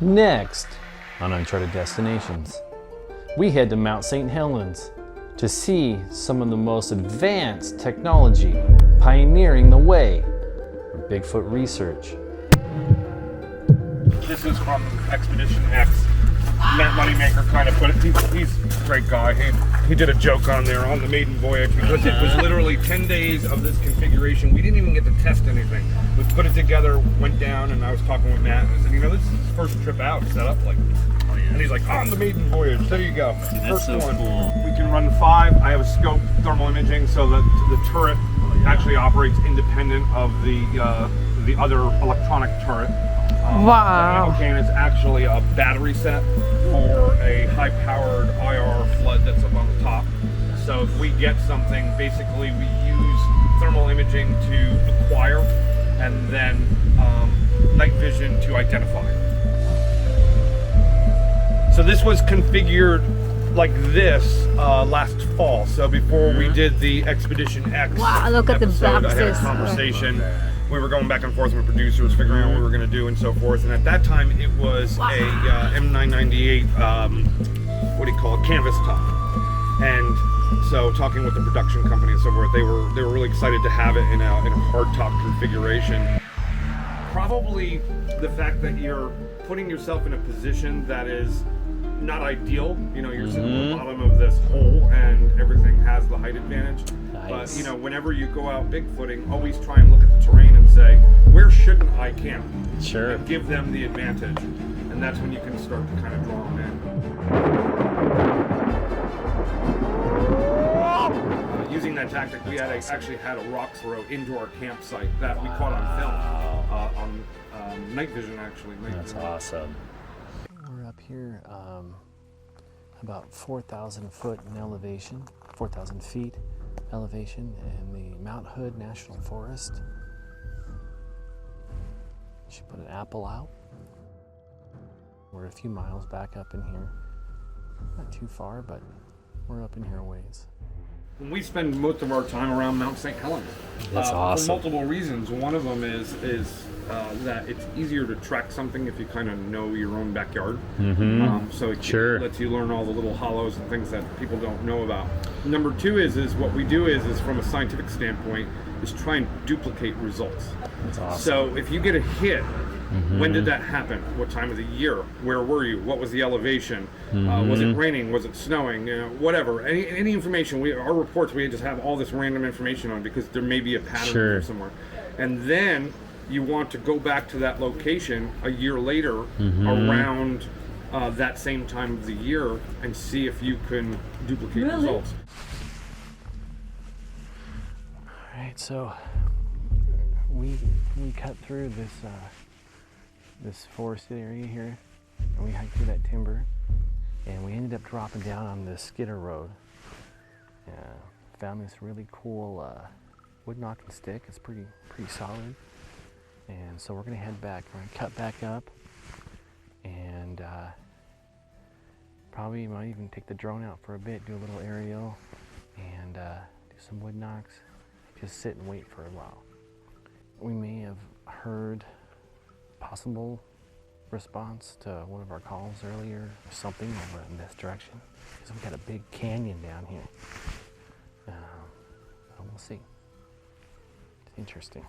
Next on Uncharted Destinations, we head to Mount Saint Helens to see some of the most advanced technology pioneering the way for Bigfoot research. This is from Expedition X. Matt Moneymaker kind of put it. He's a great guy. He did a joke on there on the maiden voyage because it was literally 10 days of this configuration. We didn't even get to test anything. We put it together, went down, and I was talking with Matt, and I said, you know, this is his first trip out set up like this. Oh, yeah. And he's like, on the maiden voyage. There you go. Dude, that's first so one. cool. We can run 5. I have a scope thermal imaging so that the turret actually operates independent of the other electronic turret. Wow. The ammo can is actually a battery set for a high-powered IR flood that's up on the top. So if we get something, basically we use thermal imaging to acquire and then night vision to identify. So this was configured like this last fall. So before we did the Expedition X Wow, look at the episode, I had a boxes. conversation. We were going back and forth with producers, figuring out what we were going to do and so forth. And at that time, it was a M998, what do you call it, canvas top. And so, talking with the production company and so forth, they were really excited to have it in a hard top configuration. Probably the fact that you're putting yourself in a position that is not ideal. You know, you're sitting at the bottom of this hole, and everything has the height advantage. Nice. But you know, whenever you go out Bigfooting, always try and look at the terrain and say, where shouldn't I camp? Sure. And give them the advantage, and that's when you can start to kind of draw them in. Using that tactic, we actually had a rock throw into our campsite that we caught on film, on night vision actually. That's awesome. We're up here about 4,000 foot in elevation, 4,000 feet elevation in the Mount Hood National Forest. Should put an apple out. We're a few miles back up in here. Not too far, but we're up in here a ways. We spend most of our time around Mount Saint Helens. That's awesome. For multiple reasons. One of them is that it's easier to track something if you kind of know your own backyard. So it lets you learn all the little hollows and things that people don't know about. Number 2 is what we do is from a scientific standpoint is try and duplicate results. That's awesome. So if you get a hit, when did that happen? What time of the year? Where were you? What was the elevation? Was it raining? Was it snowing? You know, whatever. Any information. Our reports, we just have all this random information on because there may be a pattern here somewhere. And then you want to go back to that location a year later around that same time of the year and see if you can duplicate results. All right, so we cut through this forested area here, and we hiked through that timber, and we ended up dropping down on this skidder road. Found this really cool wood knocking stick. It's pretty solid, and so we're gonna head back. We're gonna cut back up, and probably might even take the drone out for a bit, do a little aerial, and do some wood knocks. Just sit and wait for a while. We may have heard possible response to one of our calls earlier or something over in this direction, because we've got a big canyon down here. We'll see. It's interesting.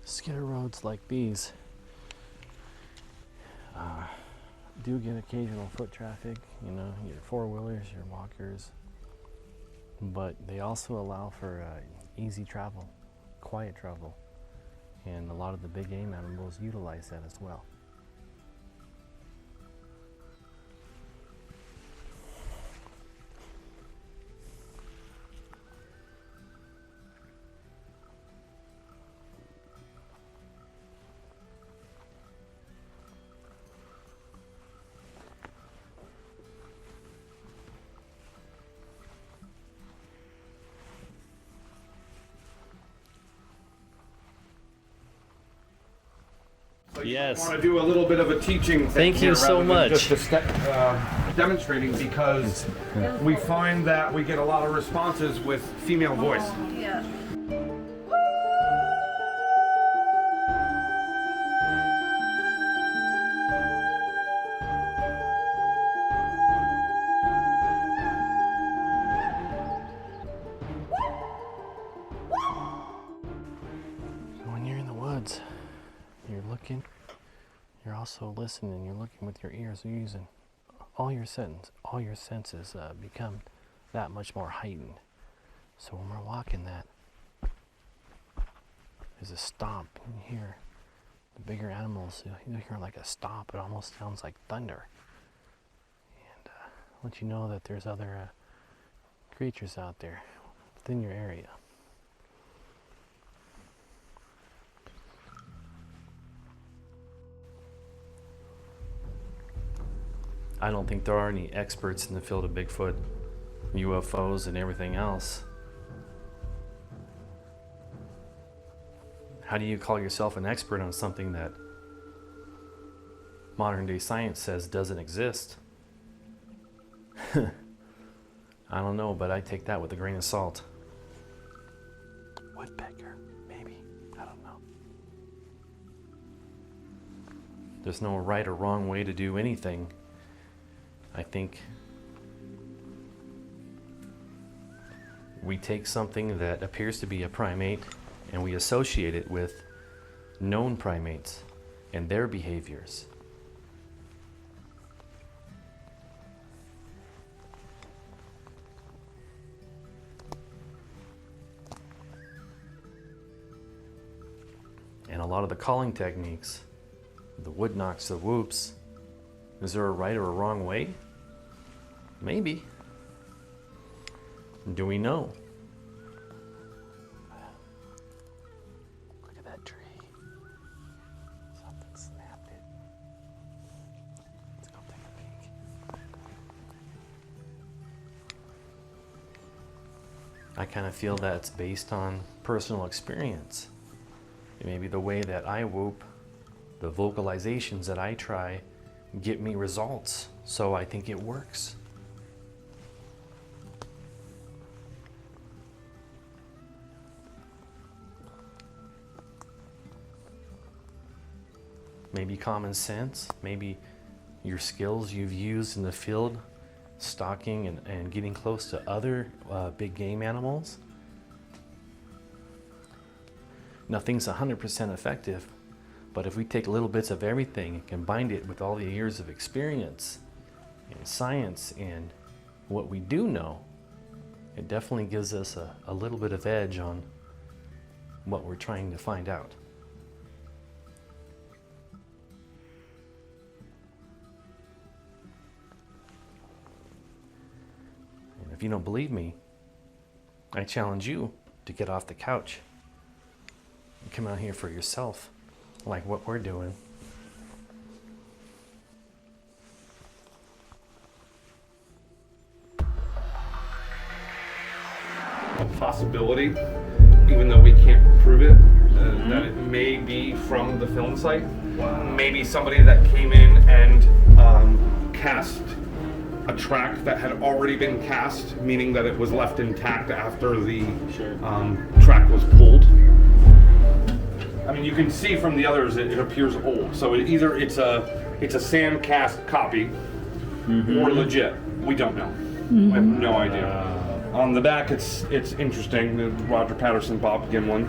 Skidder roads like these do get occasional foot traffic, you know, your four-wheelers, your walkers, but they also allow for easy travel, quiet travel, and a lot of the big game animals utilize that as well. Yes. I want to do a little bit of a teaching thing. Thank you here so rather than much. Just demonstrating, because we find that we get a lot of responses with female voice. Yeah. When you're in the woods, you're looking, you're also listening, you're looking with your ears, you're using all your senses become that much more heightened. So when we're walking that, there's a stomp, and you hear the bigger animals, you hear like a stomp, it almost sounds like thunder. And let you know that there's other creatures out there within your area. I don't think there are any experts in the field of Bigfoot, UFOs, and everything else. How do you call yourself an expert on something that modern day science says doesn't exist? I don't know, but I take that with a grain of salt. Woodpecker, maybe, I don't know. There's no right or wrong way to do anything. I think we take something that appears to be a primate and we associate it with known primates and their behaviors. And a lot of the calling techniques, the wood knocks, the whoops, is there a right or a wrong way? Maybe. Do we know? Look at that tree. Something snapped it. Let's go take a peek. I kind of feel that it's based on personal experience. Maybe the way that I whoop, the vocalizations that I try, get me results, so I think it works. Maybe common sense, maybe your skills you've used in the field, stalking and getting close to other big game animals. Nothing's 100% effective, but if we take little bits of everything and combine it with all the years of experience and science and what we do know, it definitely gives us a little bit of edge on what we're trying to find out. And if you don't believe me, I challenge you to get off the couch and come out here for yourself, like what we're doing. A possibility, even though we can't prove it, that it may be from the film site. Wow. Maybe somebody that came in and cast a track that had already been cast, meaning that it was left intact after the track was pulled. I mean, you can see from the others it appears old. So either it's a sand cast copy or legit. We don't know. We have no idea. On the back, it's interesting. The Roger Patterson Bob Gimlin.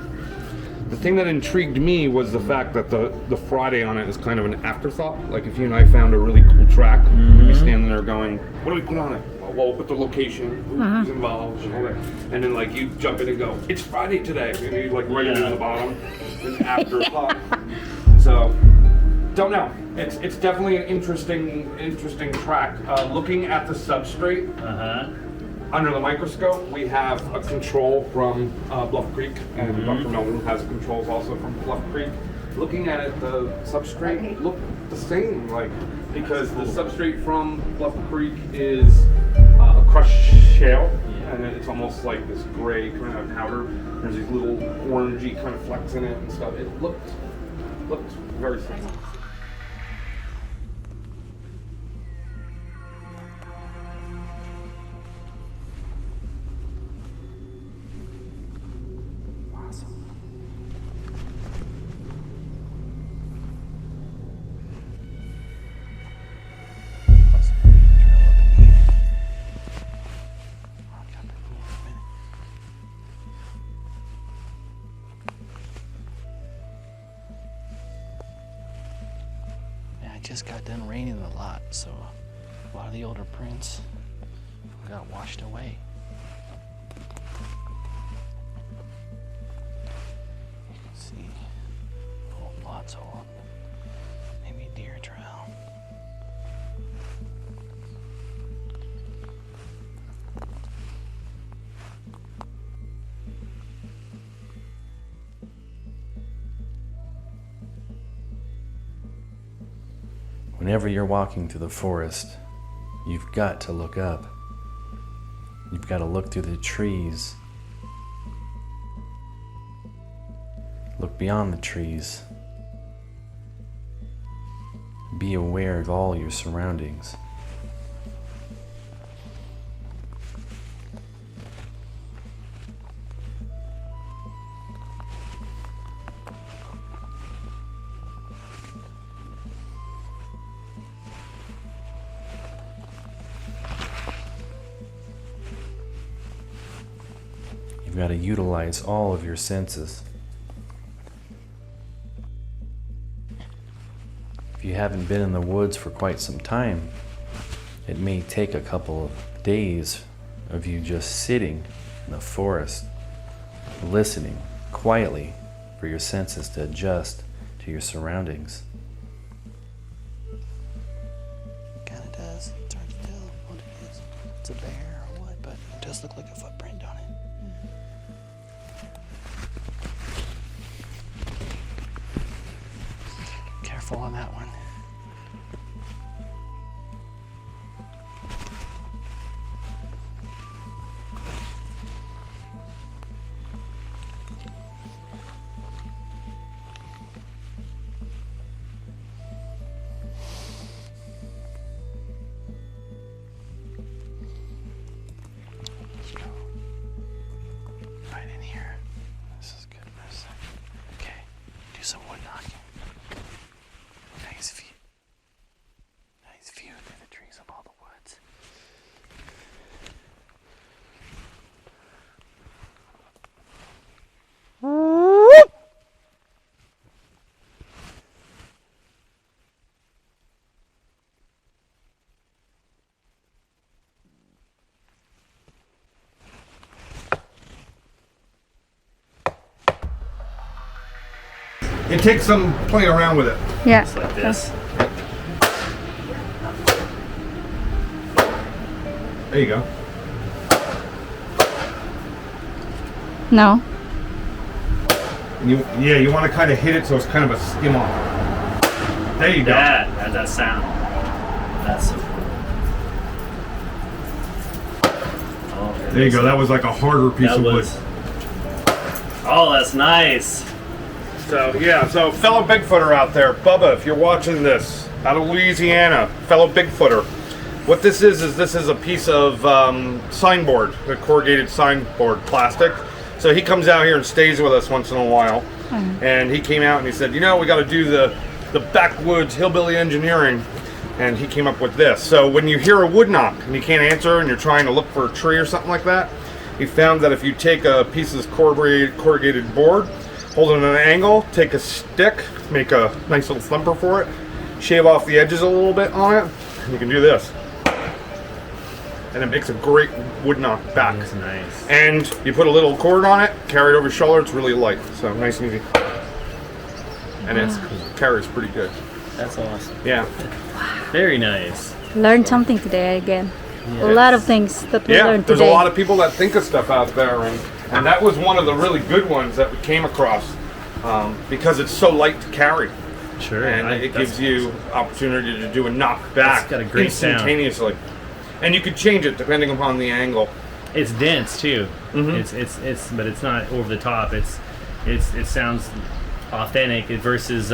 The thing that intrigued me was the fact that the Friday on it is kind of an afterthought. Like if you and I found a really cool track, we'd be standing there going, "What do we put on it?" Well, we'll put the location, who's involved, and all that. And then like you jump in and go, "It's Friday today," and you like write it in the bottom, an afterthought. So, don't know. It's definitely an interesting track. Looking at the substrate. Under the microscope, we have a control from Bluff Creek, and Dr. Melvin has controls also from Bluff Creek. Looking at it, the substrate looked the same, like because the substrate from Bluff Creek is a crushed shale, and it's almost like this gray kind of powder. There's these little orangey kind of flecks in it and stuff. It looked Looks very similar. Just got done raining a lot, so a lot of the older prints got washed away. You can see lots old, maybe deer trail. Whenever you're walking through the forest, you've got to look up. You've got to look through the trees. Look beyond the trees. Be aware of all your surroundings. You've got to utilize all of your senses. If you haven't been in the woods for quite some time, it may take a couple of days of you just sitting in the forest, listening quietly for your senses to adjust to your surroundings. It kind of does. It's hard to tell what it is. It's a bear or what, but it does look like a footprint on it. Careful on that one. Let's go right in here. This is good for a second. Okay, do some wood knocking. Nice view. Nice view through the trees of all the woods. It takes some playing around with it. Yeah. Just like this. There you go. No. And you want to kind of hit it so it's kind of a skim off. There you go. That sound. That's so cool. Oh, There you go. That was like a harder piece of wood. Oh, that's nice. So yeah, so fellow Bigfooter out there, Bubba, if you're watching this, out of Louisiana, fellow Bigfooter, what this is a piece of signboard, a corrugated signboard plastic. So he comes out here and stays with us once in a while, and he came out and he said, you know, we got to do the backwoods hillbilly engineering, and he came up with this. So when you hear a wood knock and you can't answer and you're trying to look for a tree or something like that, he found that if you take a piece of corrugated board, hold it at an angle, take a stick, make a nice little thumper for it, shave off the edges a little bit on it, and you can do this. And it makes a great wood knock back. That's nice. And you put a little cord on it, carry it over your shoulder, it's really light, so nice and easy. And it carries pretty good. That's awesome. Yeah. Very nice. Learned something today again. A lot of things that we learned There's today. a lot of people that think of stuff out there, and that was one of the really good ones that we came across because it's so light to carry. Sure. And it gives you opportunity to do a knock back It's got a great sound. instantaneously. And you could change it depending upon the angle. It's dense too. Mhm. It's but it's not over the top. It sounds authentic versus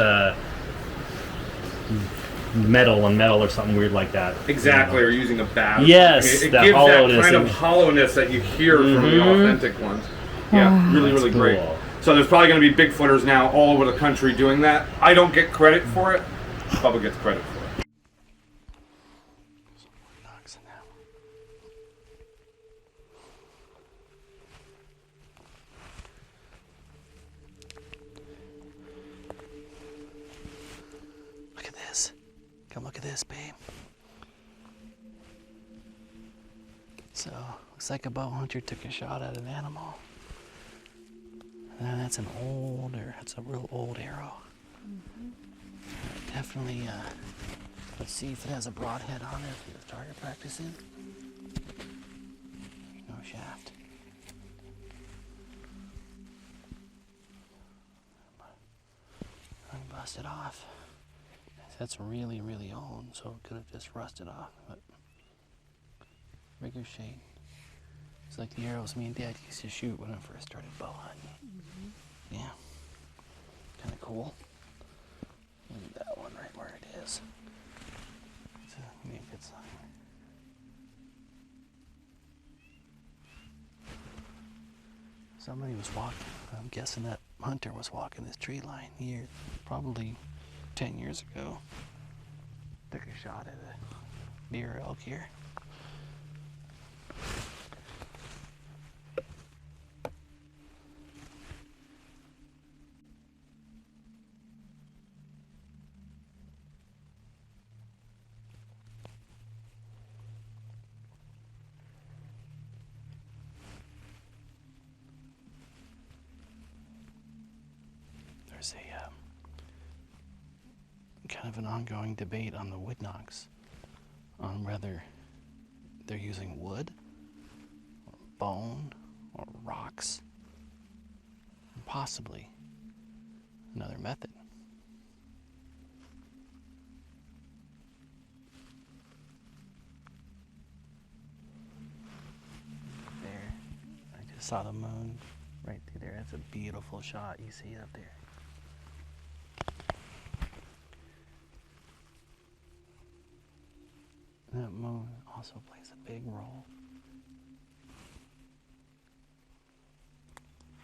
metal on metal or something weird like that. Exactly, or using a bass. Yes, it that gives that hollowness kind of and- hollowness that you hear from the authentic ones. Yeah, really, really That's great. cool. So there's probably going to be Bigfooters now all over the country doing that. I don't get credit for it. Bubba gets credit for it. Look at this. Come look at this, babe. So, looks like a bow hunter took a shot at an animal. That's a real old arrow. Definitely, let's see if it has a broadhead on it, if he was target practicing. There's no shaft. Bust it off. That's really, really old, so it could have just rusted off. But ricochet. It's like the arrows me and Dad used to shoot when I first started bow hunting. Yeah. Kind of cool. Leave that one right where it is. So, maybe it's on. Somebody was walking. I'm guessing that hunter was walking this tree line here, probably 10 years ago. Took a shot at a deer elk here. There's a kind of an ongoing debate on the wood knocks on whether they're using wood or bone or rocks, and possibly another method. There, I just saw the moon right through there. That's a beautiful shot. You see it up there. That moon also plays a big role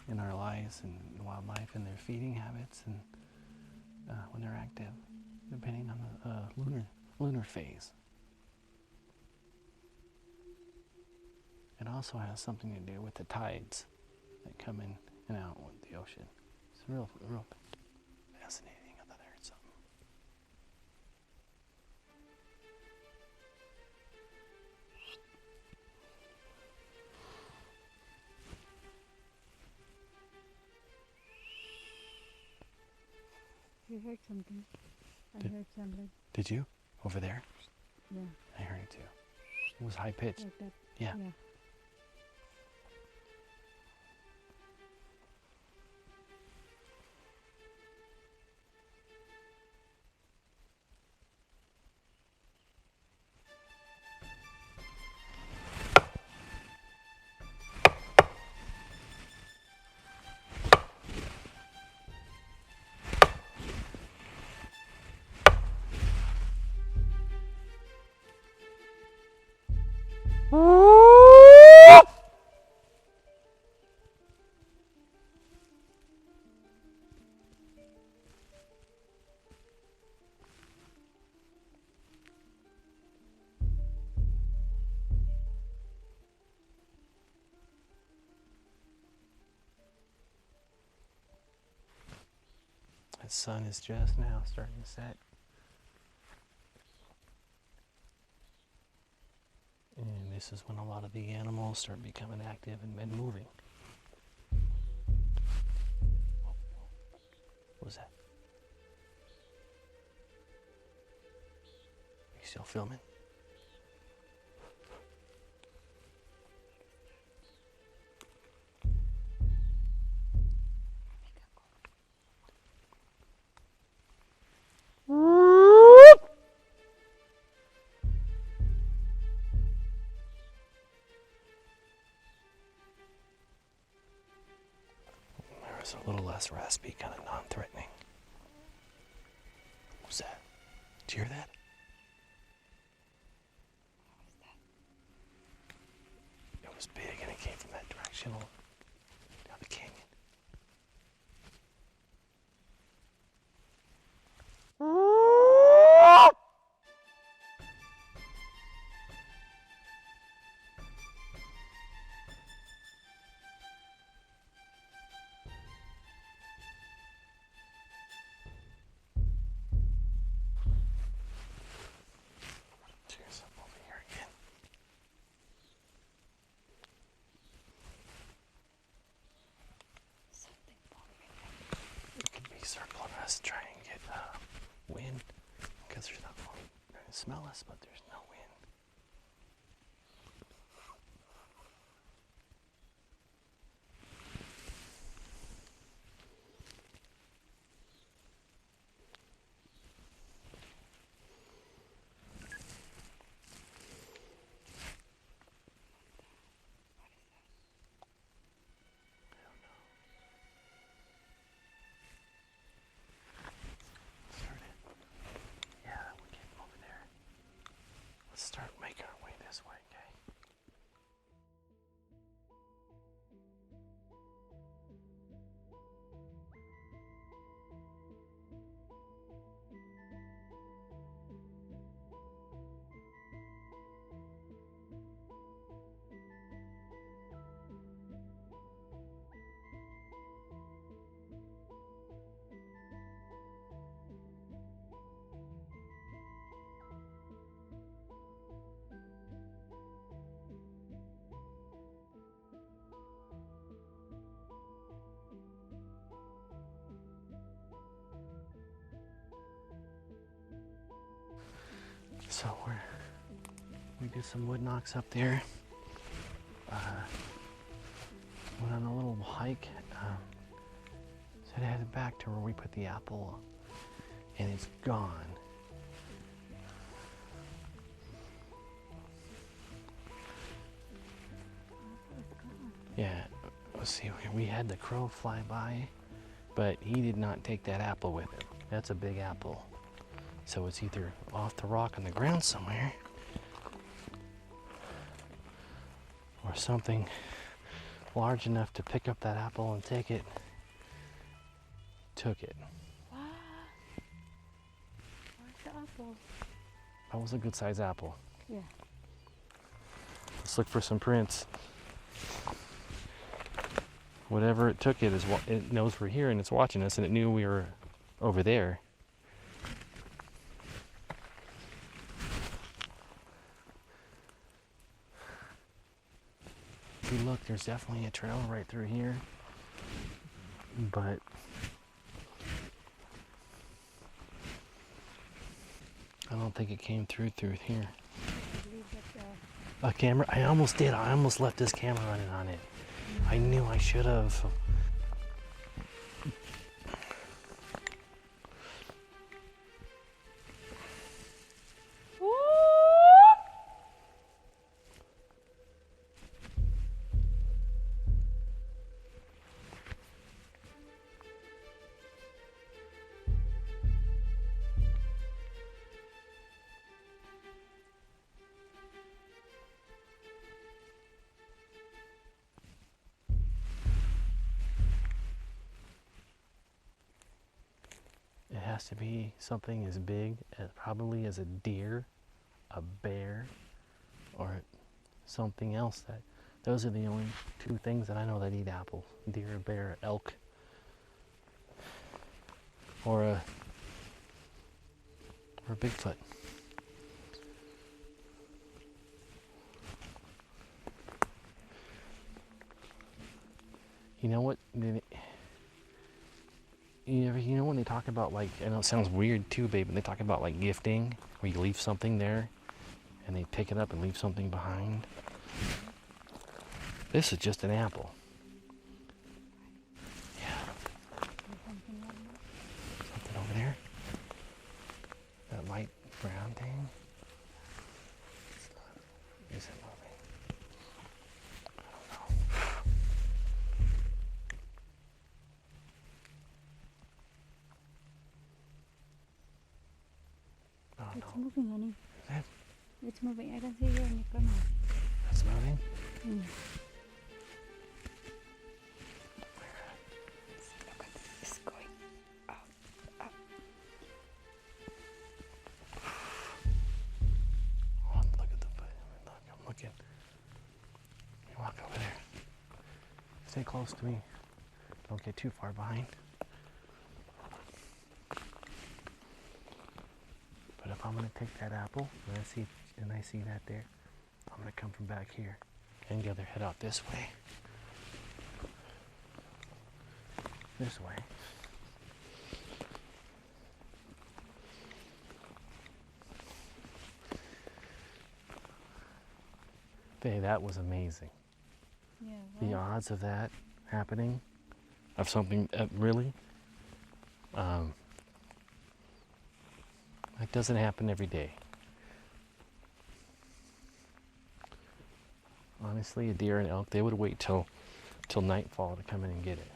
in our lives and wildlife and their feeding habits and when they're active, depending on the lunar phase. It also has something to do with the tides that come in and out with the ocean. It's real fascinating. I thought I heard something. You heard something. I heard something. Did you? Over there? Yeah, I heard it too. It was high pitched. like that. Yeah. Yeah. The sun is just now starting to set. And this is when a lot of the animals start becoming active and moving. What was that? Are you still filming? was a little less raspy, kind of non-threatening. What was that? Did you hear that? It was big and it came from that direction down the canyon. Cheers, I'm over here again. It could be circling us, trying to get wind, because there's not one. They can smell us, but there's no wind. Start making our way this way, okay? So we did some wood knocks up there. Went on a little hike. So headed back to where we put the apple, and it's gone. Yeah, let's see. We had the crow fly by, but he did not take that apple with him. That's a big apple. So it's either off the rock on the ground somewhere, or something large enough to pick up that apple and take it, took it. Wow. Where's the apple? That was a good size apple. Yeah. Let's look for some prints. Whatever it took, it knows we're here and it's watching us, and it knew we were over there. If you look, there's definitely a trail right through here, but I don't think it came through here. A camera? I almost did. I almost left this camera running on it. I knew I should have. It has to be something as big as probably as a deer, a bear, or something else. Those are the only two things that I know that eat apples: deer, bear, elk, or a Bigfoot. You know what? You know when they talk about, like, I know it sounds weird too, babe, but they talk about like gifting, where you leave something there and they pick it up and leave something behind. This is just an apple. Yeah. Something over there. That light brown thing. Is it moving? I don't know. moving, honey. Is it? It's moving. I can see here in the corner. It's moving? Mm. Look at this. It's going up, up. Oh, look at the foot. Look, I'm looking. You walk over there. Stay close to me. Don't get too far behind. But if I'm gonna take that apple, and I see that there, I'm gonna come from back here and the other head out this way. This way. Babe, that was amazing. Yeah, The right? odds of that happening, of something really, that doesn't happen every day. Honestly, a deer and elk, they would wait till nightfall to come in and get it.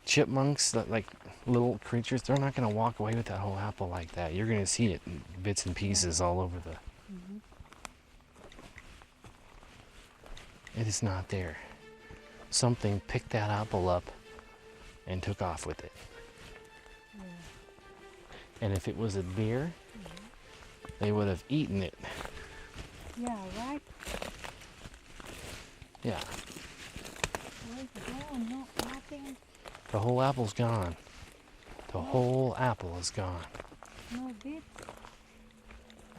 Chipmunks, like little creatures, they're not going to walk away with that whole apple like that. You're going to see it in bits and pieces all over the... It is not there. Something picked that apple up and took off with it. And if it was a deer, they would have eaten it. Yeah, right? Yeah, Where's it going? No, nothing. the whole apple's gone. The whole apple is gone. No bit.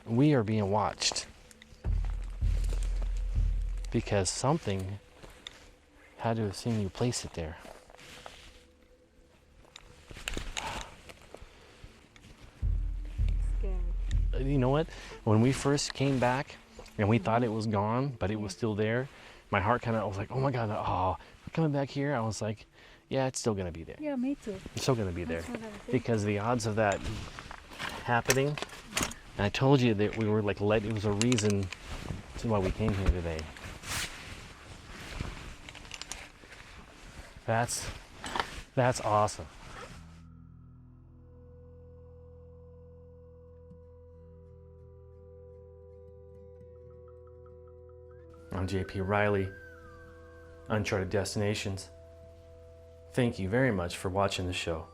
We are being watched because something had to have seen you place it there. Scary. You know what? When we first came back and we thought it was gone, but it was still there, my heart kind of was like, oh my God, oh, we're coming back here. I was like, yeah, it's still going to be there. Yeah, me too. It's still going to be there. That's what I was thinking. Because the odds of that happening, and I told you that we were like, it was a reason to why we came here today. That's awesome. I'm JP Riley, Uncharted Destinations. Thank you very much for watching the show.